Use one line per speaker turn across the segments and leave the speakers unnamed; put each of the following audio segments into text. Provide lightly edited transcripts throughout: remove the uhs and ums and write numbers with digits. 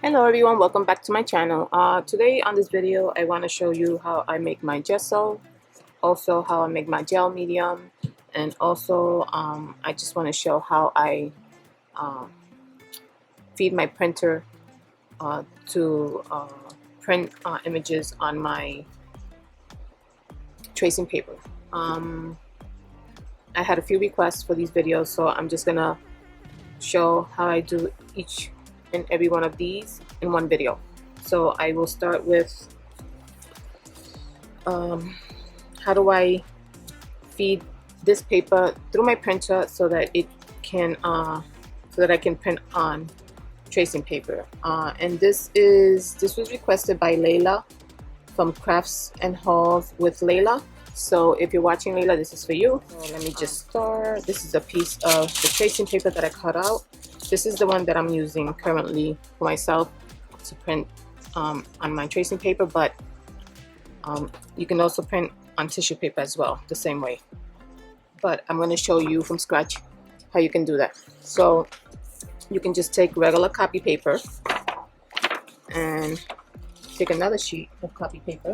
Hello everyone, welcome back to my channel. Today on this video I want to show you how I make my gesso, also how I make my gel medium, and also I just want to show how I feed my printer to print images on my tracing paper. I had a few requests for these videos, so I'm just gonna show how I do each and every one of these in one video. So I will start with how do I feed this paper through my printer so that it can I can print on tracing paper. And this was requested by Layla from Crafts and Hauls with Layla. So if you're watching, Layla, this is for you. So let me just start. This is a piece of the tracing paper that I cut out. This is the one that I'm using currently for myself to print on my tracing paper, but you can also print on tissue paper as well, the same way. But I'm going to show you from scratch how you can do that. So you can just take regular copy paper and take another sheet of copy paper.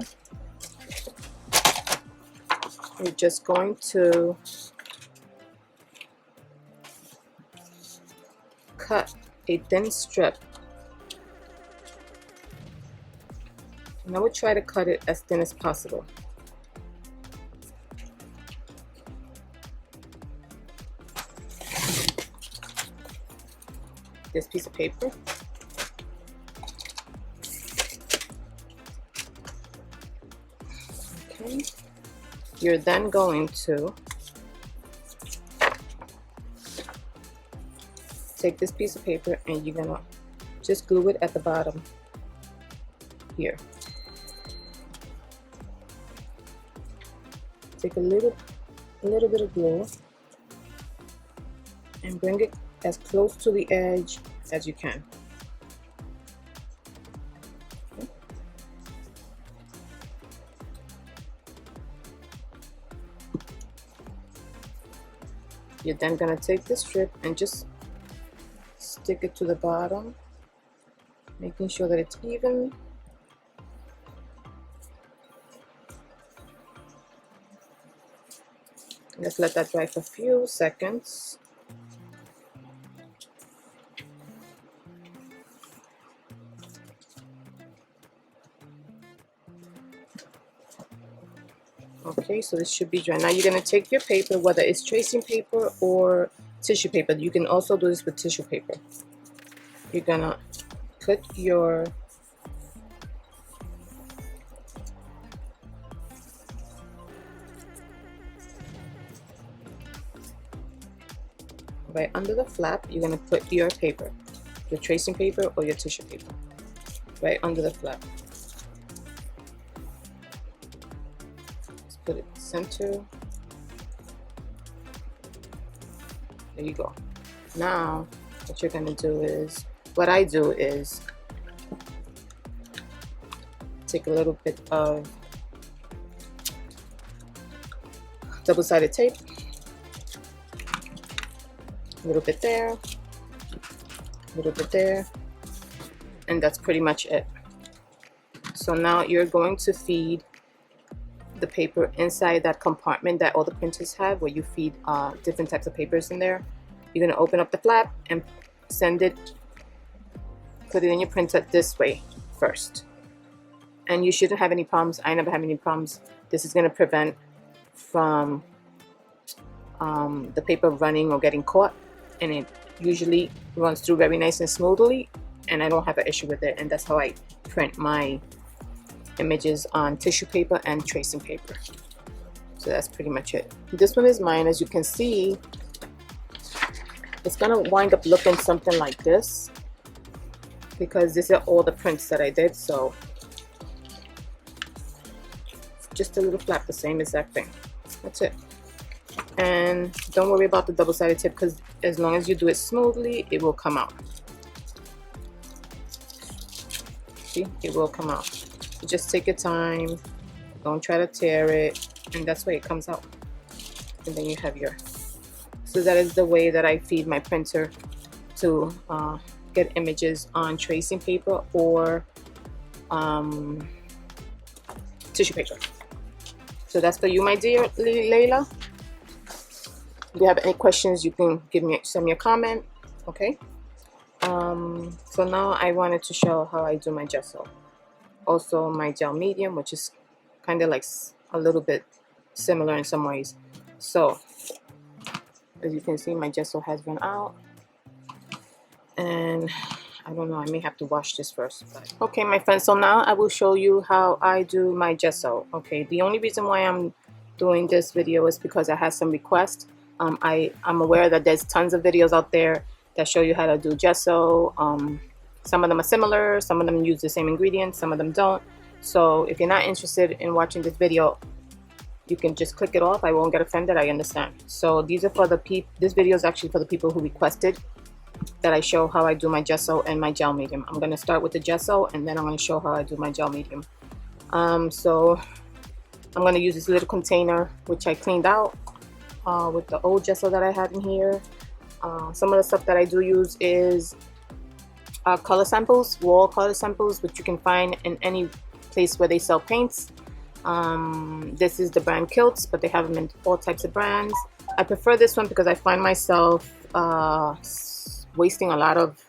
You're just going to cut a thin strip, and I would try to cut it as thin as possible. This piece of paper. Okay. You're then going to take this piece of paper and you're gonna just glue it at the bottom here. Take a little bit of glue and bring it as close to the edge as you can. Okay. You're then gonna take this strip and just stick it to the bottom, making sure that it's even. Let's let that dry for a few seconds. Okay, so this should be dry. Now you're going to take your paper, whether it's tracing paper or tissue paper. You can also do this with tissue paper. You're going to put your right under the flap. You're going to put your paper, your tracing paper or your tissue paper, right under the flap. Put it center. There you go. Now what you're gonna do is, what I do is take a little bit of double-sided tape, a little bit there, a little bit there, and that's pretty much it. So now you're going to feed the paper inside that compartment that all the printers have, where you feed different types of papers in there. You're going to open up the flap and send it, put it in your printer this way first, and you shouldn't have any problems. I never have any problems. This is going to prevent from the paper running or getting caught, and it usually runs through very nice and smoothly, and I don't have an issue with it. And that's how I print my images on tissue paper and tracing paper. So that's pretty much it. This one is mine. As you can see, it's gonna wind up looking something like this because these are all the prints that I did. So just a little flap, the same exact thing. That's it. And don't worry about the double-sided tip, because as long as you do it smoothly, it will come out. See, it will come out. Just take your time, don't try to tear it, and that's why it comes out. And then you have your, so that is the way that I feed my printer to get images on tracing paper or tissue paper. So that's for you, my dear Layla. If you have any questions, you can send me a comment. Okay. So now I wanted to show how I do my gesso. Also my gel medium, which is kind of like a little bit similar in some ways. So as you can see, my gesso has run out, and I don't know, I may have to wash this first. But. Okay, my friends, so now I will show you how I do my gesso. Okay, the only reason why I'm doing this video is because I had some requests. I'm aware that there's tons of videos out there that show you how to do gesso. Some of them are similar, some of them use the same ingredients, some of them don't. So if you're not interested in watching this video, you can just click it off. I won't get offended, I understand. So these are for the this video is actually for the people who requested that I show how I do my gesso and my gel medium. I'm going to start with the gesso, and then I'm going to show how I do my gel medium. So I'm going to use this little container which I cleaned out with the old gesso that I had in here. Some of the stuff that I do use is color samples, wall color samples, which you can find in any place where they sell paints. This is the brand Kilts, but they have them in all types of brands. I prefer this one because I find myself wasting a lot of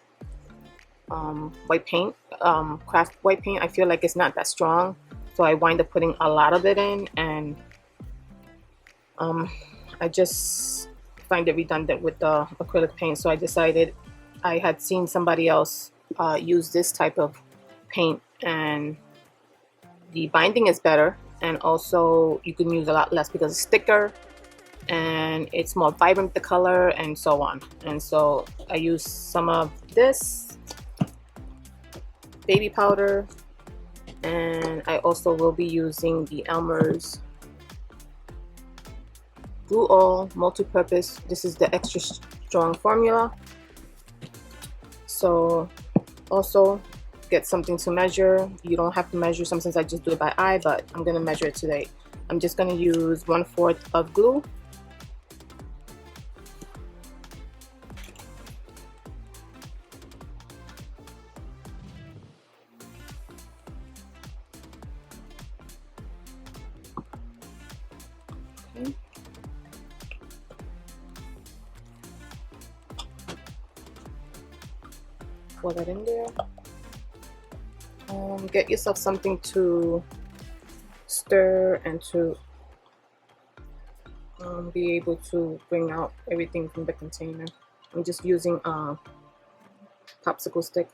white paint, craft white paint. I feel like it's not that strong, so I wind up putting a lot of it in, and I just find it redundant with the acrylic paint. So I decided, I had seen somebody else use this type of paint, and the binding is better, and also you can use a lot less because it's thicker and it's more vibrant, the color, and so on. And so I use some of this baby powder, and I also will be using the Elmer's Glue All multi-purpose. This is the extra strong formula. So also get something to measure. You don't have to measure. Sometimes I just do it by eye, but I'm going to measure it today. I'm just going to use 1/4 of glue. Okay. Pour that in there. Get yourself something to stir and to be able to bring out everything from the container. I'm just using a popsicle stick,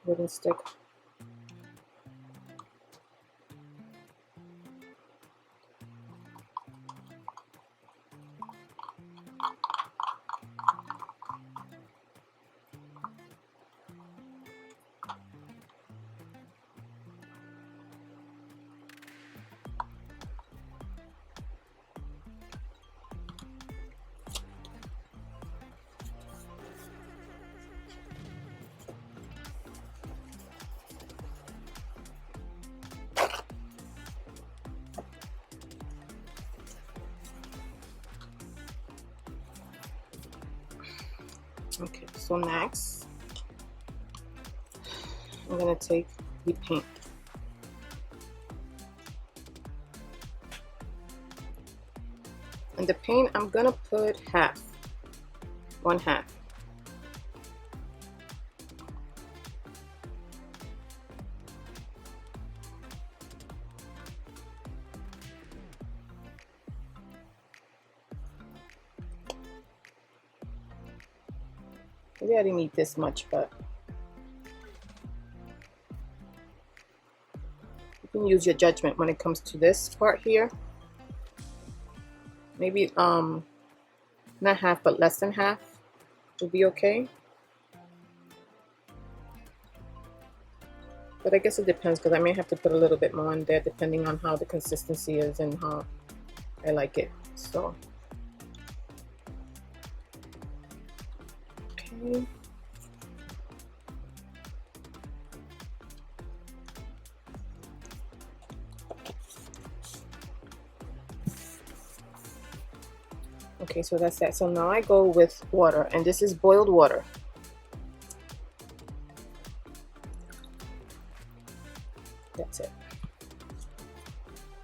wooden stick. Okay, so next I'm gonna take the paint. And the paint, I'm gonna put half, 1/2. Maybe I didn't need this much, but you can use your judgment when it comes to this part here. Maybe not half, but less than half will be okay. But I guess it depends, because I may have to put a little bit more in there depending on how the consistency is and how I like it. So okay. Okay, so that's that. So now I go with water, and this is boiled water.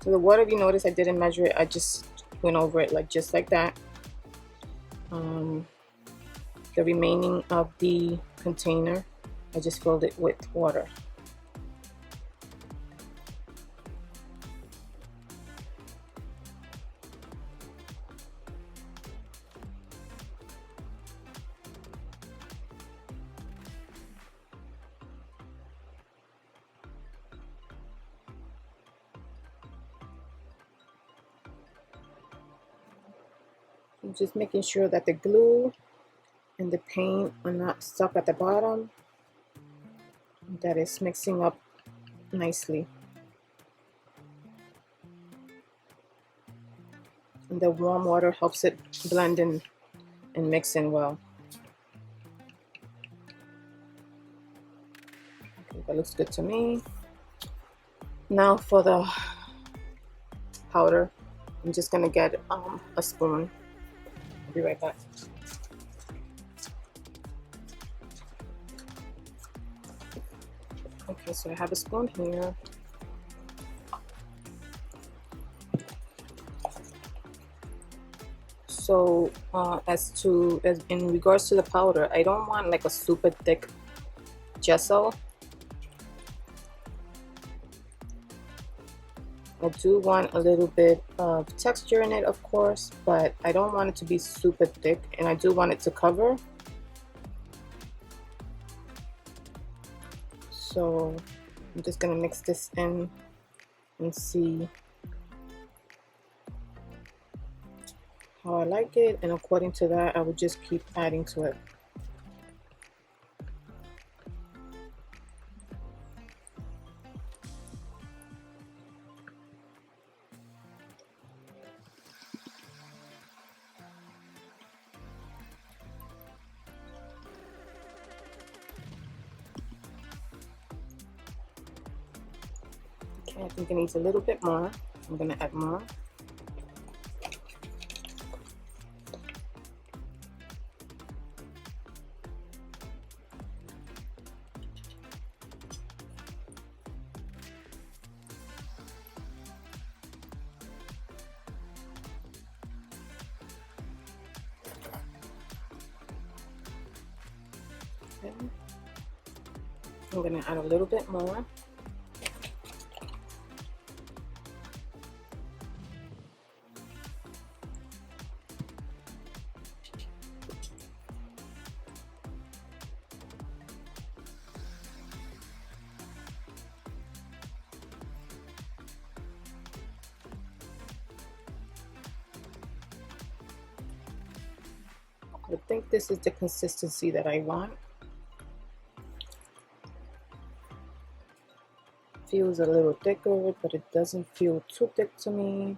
So the water, if you notice, I didn't measure it. I just went over it like just like that. The remaining of the container, I just filled it with water. I'm just making sure that the glue and the paint are not stuck at the bottom, that it's mixing up nicely. And the warm water helps it blend in and mix in well. Okay, that looks good to me. Now for the powder, I'm just gonna get a spoon. I'll be right back. Okay, so I have a spoon here. So as in regards to the powder, I don't want like a super thick gesso. I do want a little bit of texture in it, of course, but I don't want it to be super thick, and I do want it to cover. So I'm just gonna mix this in and see how I like it, and according to that, I will just keep adding to it. Okay, I think it needs a little bit more. I'm gonna add more. Okay. I'm gonna add a little bit more. I think this is the consistency that I want. Feels a little thicker, but it doesn't feel too thick to me.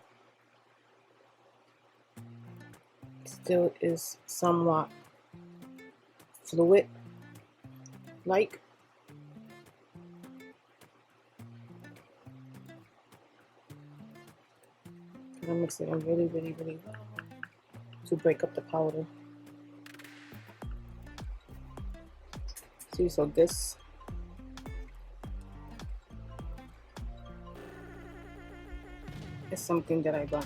It still is somewhat fluid like. I'm gonna mix it in really well to break up the powder. See, so this is something that I got.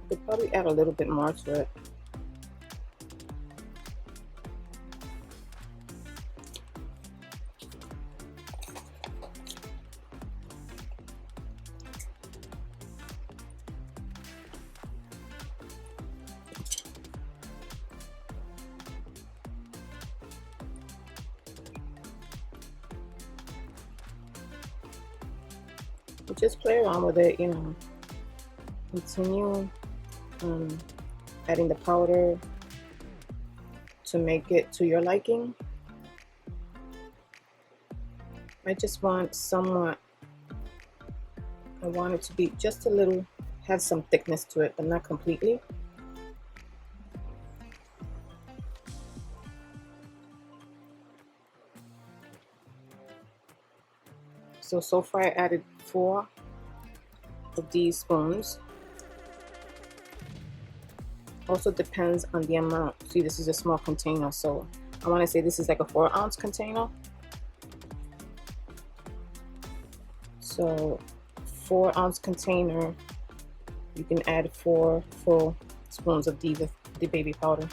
Could probably add a little bit more to it. Just play around with it, you know. Continue adding the powder to make it to your liking. I just want somewhat, I want it to be just a little, have some thickness to it, but not completely. So far I added 4 of these spoons. Also depends on the amount. See, this is a small container, so I want to say this is like a 4-ounce container. So 4-ounce container, you can add 4 full spoons of the baby powder,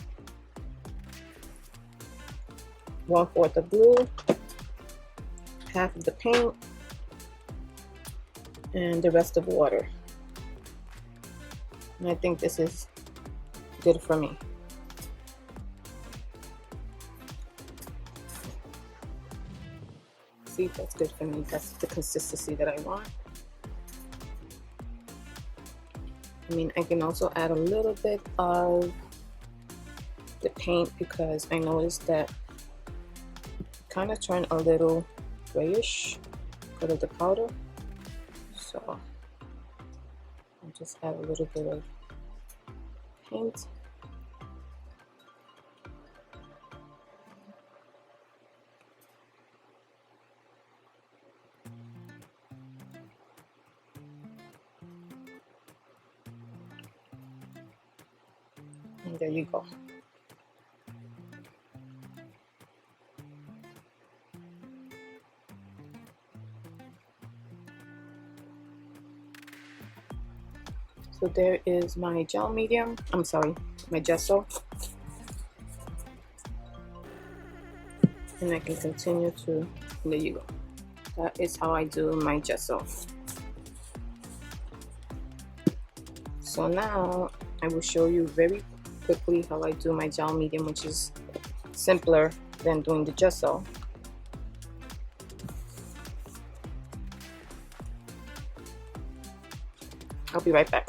1/4 of glue, half of the paint, and the rest of water. And I think this is good for me. See, that's good for me. That's the consistency that I want. I mean, I can also add a little bit of the paint because I noticed that kind of turned a little grayish because of the powder. So I'll just add a little bit of paint. And there you go. So there is my gel medium. I'm sorry, my gesso. And I can continue to, there you go. That is how I do my gesso. So now I will show you very quickly how I do my gel medium, which is simpler than doing the gesso. I'll be right back.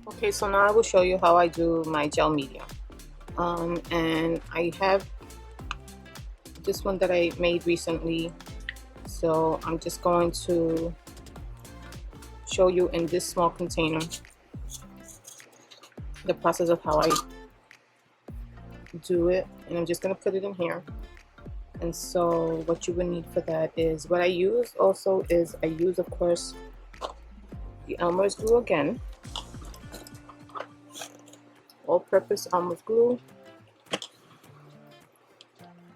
Okay, so now I will show you how I do my gel medium. And I have this one that I made recently, so I'm just going to show you in this small container the process of how I do it, and I'm just going to put it in here. And so what you would need for that is, what I use also is, I use of course the Elmer's glue again, all-purpose Elmer's glue.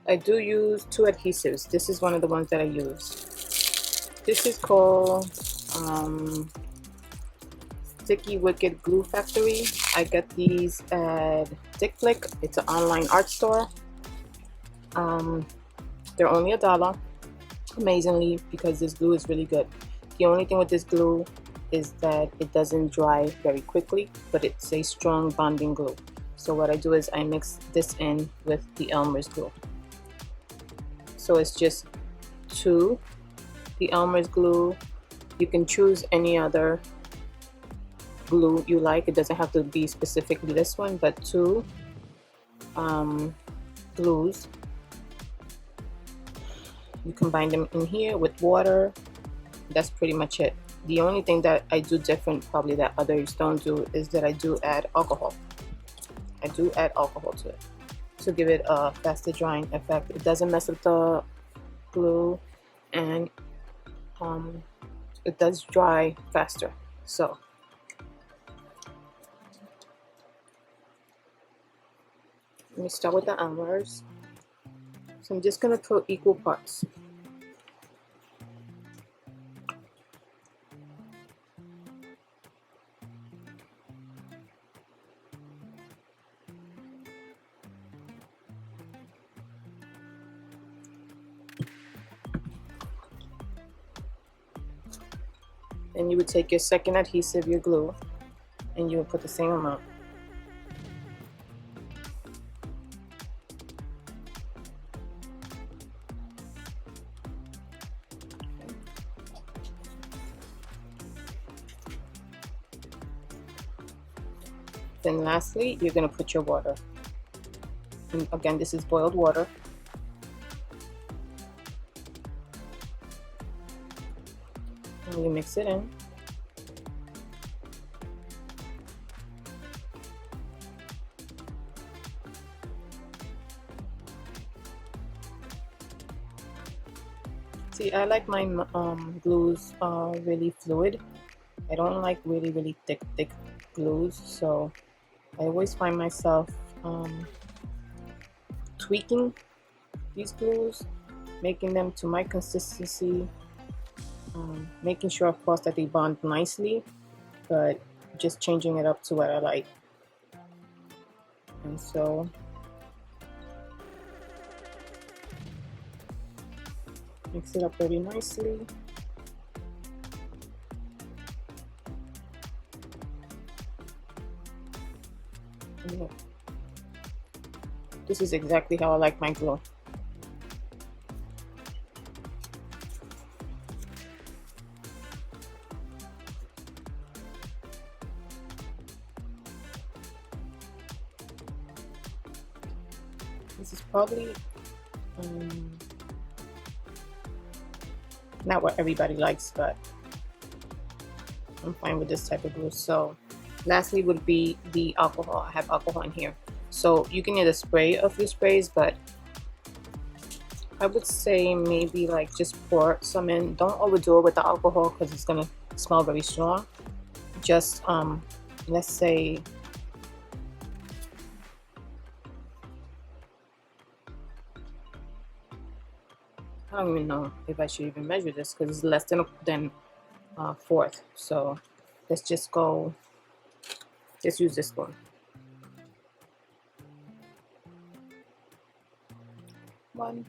I do use 2 adhesives. This is one of the ones that I use. This is called Sticky Wicked Glue Factory. I get these at Dick Flick. It's an online art store. They're only $1, amazingly, because this glue is really good. The only thing with this glue is that it doesn't dry very quickly, but it's a strong bonding glue. So what I do is I mix this in with the Elmer's glue. So it's just 2, the Elmer's glue. You can choose any other glue you like. It doesn't have to be specifically this one, but 2 glues. You combine them in here with water. That's pretty much it. The only thing that I do different, probably that others don't do, is that I do add alcohol. I do add alcohol to it to give it a faster drying effect. It doesn't mess up the glue, and it does dry faster. So let me start with the Elmer's. So I'm just gonna put equal parts. And you would take your second adhesive, your glue, and you would put the same amount. Then lastly, you're going to put your water. And again, this is boiled water. And you mix it in. See, I like my glues really fluid. I don't like really thick glues, so I always find myself tweaking these glues, making them to my consistency, making sure, of course, that they bond nicely, but just changing it up to what I like. And so mix it up very nicely. Yeah. This is exactly how I like my glue. This is probably not what everybody likes, but I'm fine with this type of glue. So lastly would be the alcohol. I have alcohol in here. So you can either spray a few sprays, but I would say maybe like just pour some in. Don't overdo it with the alcohol because it's gonna smell very strong. Just let's say I don't even know if I should even measure this because it's less than a fourth. So let's just go. Just use this one. 1,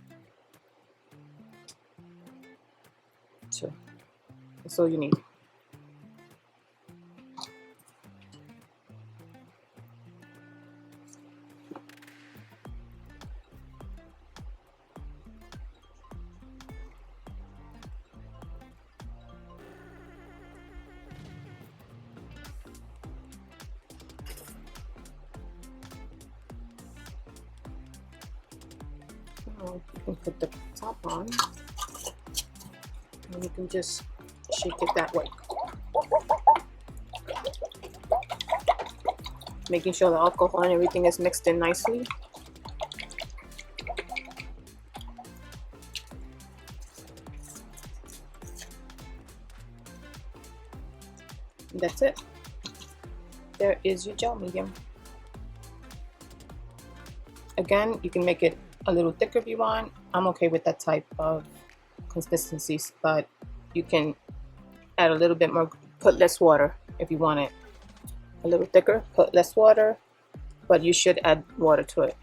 2. That's all you need. You can put the top on, and you can just shake it that way, making sure the alcohol and everything is mixed in nicely. And that's it. There is your gel medium. Again, you can make it a little thicker if you want. I'm okay with that type of consistencies, but you can add a little bit more, put less water if you want it a little thicker, put less water, but you should add water to it.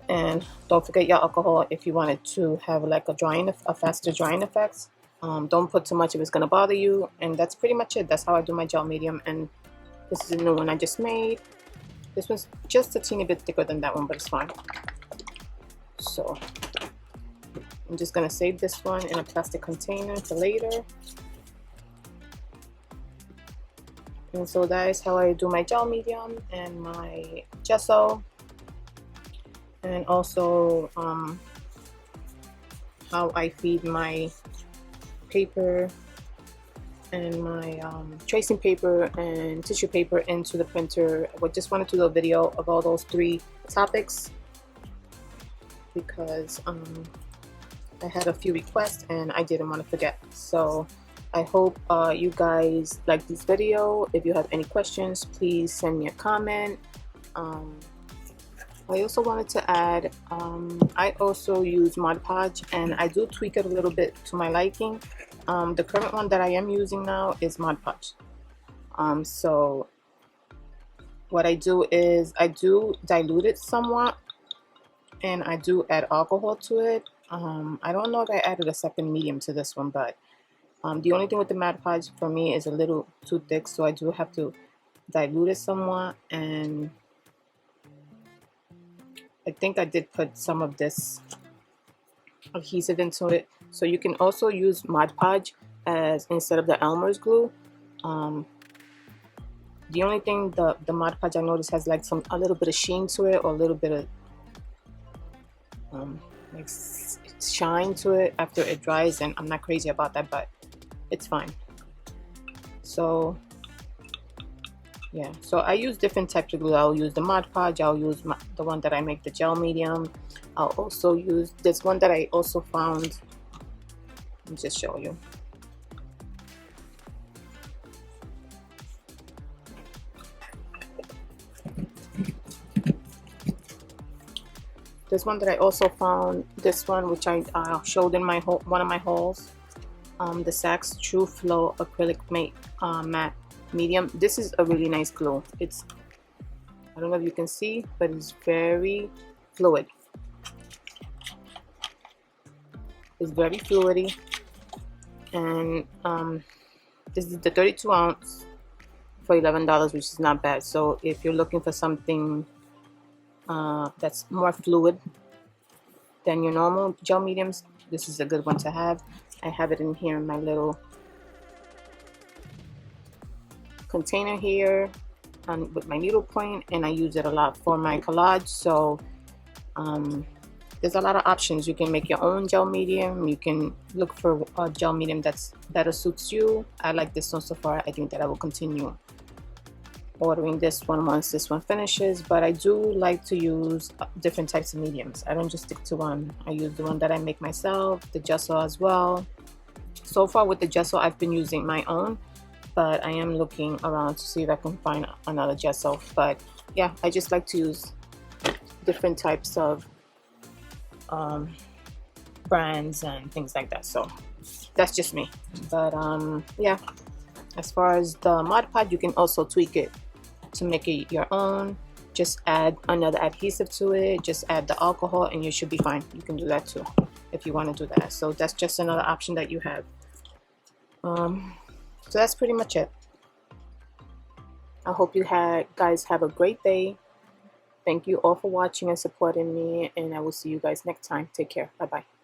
And don't forget your alcohol if you want it to have like a faster drying effect. Don't put too much if it's gonna bother you. And that's pretty much it. That's how I do my gel medium. And this is a new one I just made. This one's just a teeny bit thicker than that one, but it's fine. So I'm just gonna save this one in a plastic container for later. And so that is how I do my gel medium and my gesso, and also how I feed my paper and my tracing paper and tissue paper into the printer. I just wanted to do a video of all those 3 topics because I had a few requests and I didn't want to forget. So I hope you guys like this video. If you have any questions, please send me a comment. I also wanted to add, I also use Mod Podge, and I do tweak it a little bit to my liking. The current one that I am using now is Mod Podge. So what I do is I do dilute it somewhat, and I do add alcohol to it. I don't know if I added a second medium to this one, but the only thing with the Mod Podge for me is a little too thick, so I do have to dilute it somewhat. And I think I did put some of this adhesive into it. So you can also use Mod Podge as instead of the Elmer's glue. The only thing the Mod Podge I noticed has like a little bit of sheen to it, or a little bit of like shine to it after it dries, and I'm not crazy about that, but it's fine. So yeah, so I use different types of glue. I'll use the Mod Podge, I'll use the one that I make the gel medium. I'll also use this one that I also found. Let me just show you. This one that I also found, this one which I showed in my one of my hauls. the Saks True Flow Acrylic Matte Medium. This is a really nice glue. It's, I don't know if you can see, but it's very fluid. It's very fluidy, and this is the 32 ounce for $11, which is not bad. So if you're looking for something that's more fluid than your normal gel mediums, this is a good one to have. I have it in here in my little container here with my needle point, and I use it a lot for my collage. So there's a lot of options. You can make your own gel medium. You can look for a gel medium that's better suits you. I like this one so far. I think that I will continue ordering this one once this one finishes, but I do like to use different types of mediums. I don't just stick to one. I use the one that I make myself, the gesso as well. So far with the gesso, I've been using my own, but I am looking around to see if I can find another gesso. But yeah, I just like to use different types of brands and things like that. So that's just me. But yeah, as far as the Mod Podge, you can also tweak it to make it your own. Just add another adhesive to it, just add the alcohol, and you should be fine. You can do that too if you want to do that. So that's just another option that you have. So that's pretty much it. I hope you guys have a great day. Thank you all for watching and supporting me, and I will see you guys next time. Take care. Bye bye.